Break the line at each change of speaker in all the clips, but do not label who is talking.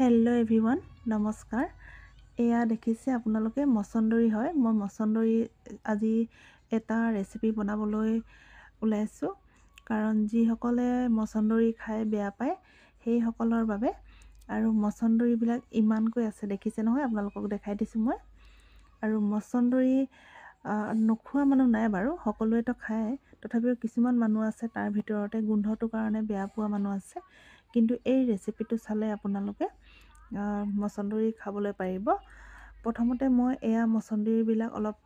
Hello' everyone, নমস্কাৰ। এয়া দেখিছে আপোনালোকে মছন্দৰী হয়। মই মছন্দৰী আজি এটা ৰেচিপি বনাবলৈ ওলাইছোঁ, কাৰণ যিসকলে মছন্দৰী খাই বেয়া পায় সেইসকলৰ বাবে। আৰু মছন্দৰীবিলাক ইমানকৈ আছে দেখিছে নহয়, আপোনালোকক দেখাই দিছোঁ মই। আৰু মছন্দৰী নোখোৱা মানুহ নাই বাৰু, সকলোৱেতো খায়। তথাপিও কিছুমান মানুহ আছে, তাৰ ভিতৰতে গোন্ধটোৰ কাৰণে বেয়া পোৱা মানুহ আছে। কিন্তু এই ৰেচিপিটো চালে আপোনালোকে মছন্দৰী খাবলৈ পাৰিব। প্ৰথমতে মই এয়া মছন্দৰীবিলাক অলপ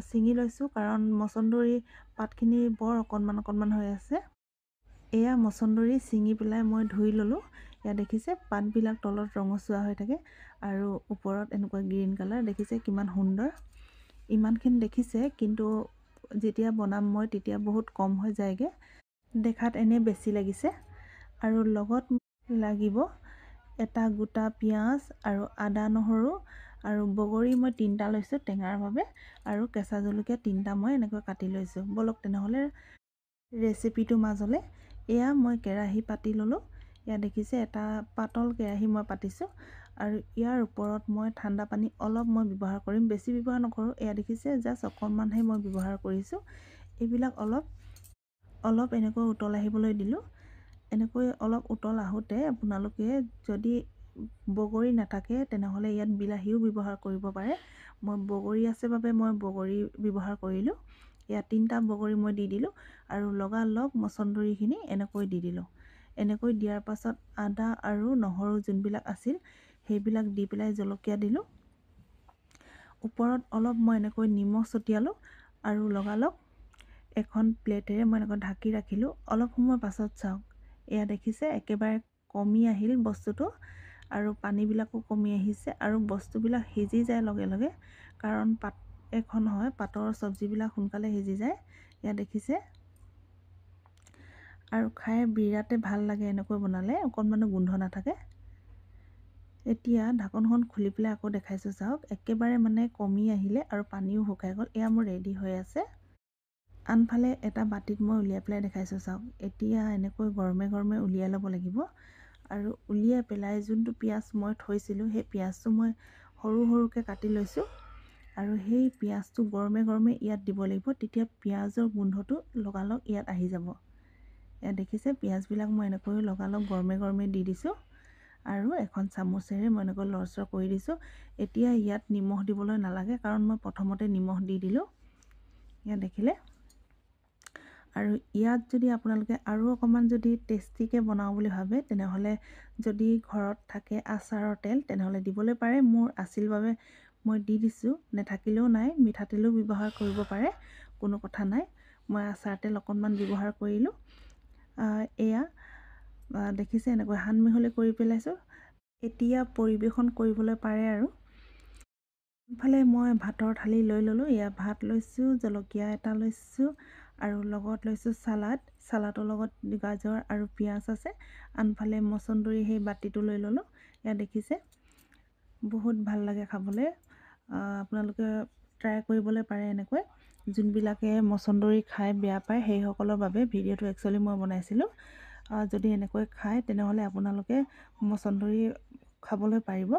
ছিঙি লৈছোঁ, কাৰণ মছন্দৰী পাতখিনি বৰ অকণমান হৈ আছে। এয়া মছন্দৰী ছিঙি পেলাই মই ধুই ল'লোঁ। এয়া দেখিছে পাতবিলাক তলত ৰঙচুৱা হৈ থাকে আৰু ওপৰত এনেকুৱা গ্ৰীণ কালাৰ। দেখিছে কিমান সুন্দৰ। ইমানখিনি দেখিছে, কিন্তু যেতিয়া বনাম মই তেতিয়া বহুত কম হৈ যায়গৈ। দেখাত এনেই বেছি লাগিছে। আৰু লগত লাগিব এটা গোটা পিঁয়াজ আৰু আদা নহৰু আৰু বগৰী মই 3টা লৈছোঁ টেঙাৰ বাবে, আৰু কেঁচা জলকীয়া 3টা মই এনেকৈ কাটি লৈছোঁ। বলক তেনেহ'লে ৰেচিপিটোৰ মাজলৈ। এয়া মই কেৰাহী পাতি ল'লোঁ। এয়া দেখিছে এটা পাতল কেৰাহী মই পাতিছোঁ, আৰু ইয়াৰ ওপৰত মই ঠাণ্ডা পানী অলপ মই ব্যৱহাৰ কৰিম, বেছি ব্যৱহাৰ নকৰোঁ। এয়া দেখিছে জাষ্ট অকণমানহে মই ব্যৱহাৰ কৰিছোঁ। এইবিলাক অলপ এনেকৈ উতল আহিবলৈ দিলোঁ। এনেকৈ অলপ উতল আহোঁতে আপোনালোকে যদি বগৰী নাথাকে তেনেহ'লে ইয়াত বিলাহীও ব্যৱহাৰ কৰিব পাৰে। মই বগৰী আছে বাবে মই বগৰী ব্যৱহাৰ কৰিলোঁ। ইয়াত 3টা বগৰী মই দি দিলোঁ, আৰু লগালগ মছন্দৰীখিনি এনেকৈ দি দিলোঁ। এনেকৈ দিয়াৰ পাছত আদা আৰু নহৰু যোনবিলাক আছিল সেইবিলাক দি পেলাই জলকীয়া দিলোঁ। ওপৰত অলপ মই এনেকৈ নিমখ ছটিয়ালোঁ, আৰু লগালগ এখন প্লেটেৰে মই এনেকৈ ঢাকি ৰাখিলোঁ। অলপ সময় পাছত চাওক, এয়া দেখিছে একেবাৰে কমি আহিল বস্তুটো, আৰু পানীবিলাকো কমি আহিছে, আৰু বস্তুবিলাক সিজি যায় লগে লগে, কাৰণ পাত এখন হয়, পাতৰ চব্জিবিলাক সোনকালে সিজি যায়। এয়া দেখিছে, আৰু খাই বিৰাটেই ভাল লাগে এনেকৈ বনালে, অকণমানো গোন্ধ নাথাকে। এতিয়া ঢাকনখন খুলি পেলাই আকৌ দেখাইছোঁ চাওক, একেবাৰে মানে কমি আহিলে আৰু পানীও শুকাই গ'ল। এয়া মোৰ ৰেডি হৈ আছে। আনফালে এটা বাতিত মই উলিয়াই পেলাই দেখাইছোঁ চাওক। এতিয়া এনেকৈ গৰমে গৰমে উলিয়াই ল'ব লাগিব, আৰু উলিয়াই পেলাই যোনটো পিঁয়াজ মই থৈছিলোঁ সেই পিঁয়াজটো মই সৰু সৰুকৈ কাটি লৈছোঁ, আৰু সেই পিঁয়াজটো গৰমে গৰমে ইয়াত দিব লাগিব। তেতিয়া পিঁয়াজৰ গোন্ধটো লগালগ ইয়াত আহি যাব। ইয়াত দেখিছে পিঁয়াজবিলাক মই এনেকৈ লগালগ গৰমে গৰমে দি দিছোঁ, আৰু এখন চামুচেৰে মই এনেকৈ লৰচৰ কৰি দিছোঁ। এতিয়া ইয়াত নিমখ দিবলৈ নালাগে, কাৰণ মই প্ৰথমতে নিমখ দি দিলোঁ। ইয়াত দেখিলে। আৰু ইয়াত যদি আপোনালোকে আৰু অকণমান যদি টেষ্টিকৈ বনাওঁ বুলি ভাবে, তেনেহ'লে যদি ঘৰত থাকে আচাৰৰ তেল তেনেহ'লে দিবলৈ পাৰে। মোৰ আছিল বাবে মই দি দিছোঁ, নাথাকিলেও নাই, মিঠাতেলো ব্যৱহাৰ কৰিব পাৰে, কোনো কথা নাই। মই আচাৰ তেল অকণমান ব্যৱহাৰ কৰিলোঁ। এয়া দেখিছে এনেকৈ সানমিহলি কৰি পেলাইছোঁ। এতিয়া পৰিৱেশন কৰিবলৈ পাৰে। আৰু ইফালে মই ভাতৰ থালি লৈ ল'লোঁ। এয়া ভাত লৈছোঁ, জলকীয়া এটা লৈছোঁ, আৰু লগত লৈছোঁ চালাডৰ লগত গাজৰ আৰু পিঁয়াজ আছে। আনফালে মছন্দৰী সেই বাতিটো লৈ ল'লোঁ। এয়া দেখিছে বহুত ভাল লাগে খাবলৈ। আপোনালোকে ট্ৰাই কৰিবলৈ পাৰে এনেকৈ। যোনবিলাকে মছন্দৰী খাই বেয়া পায় সেইসকলৰ বাবে ভিডিঅ'টো একচুৱেলি মই বনাইছিলোঁ। যদি এনেকৈ খায় তেনেহ'লে আপোনালোকে মছন্দৰী খাবলৈ পাৰিব।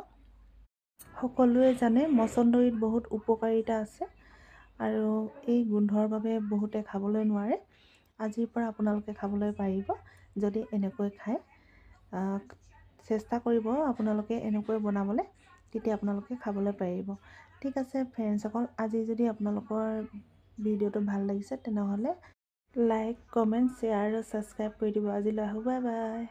সকলোৱে জানে মছন্দৰীত বহুত উপকাৰিতা আছে, আৰু এই গোন্ধৰ বাবে বহুতে খাবলৈ নোৱাৰে। আজিৰ পৰা আপোনালোকে খাবলৈ পাৰিব যদি এনেকৈ খায়। চেষ্টা কৰিব আপোনালোকে এনেকৈ বনাবলৈ, তেতিয়া আপোনালোকে খাবলৈ পাৰিব। ঠিক আছে ফ্ৰেণ্ডছসকল, আজি যদি আপোনালোকৰ ভিডিঅ'টো ভাল লাগিছে তেনেহ'লে লাইক, কমেণ্ট, শ্বেয়াৰ আৰু ছাবস্ক্ৰাইব কৰি দিব। আজিলৈ আহোঁ, বাই বাই।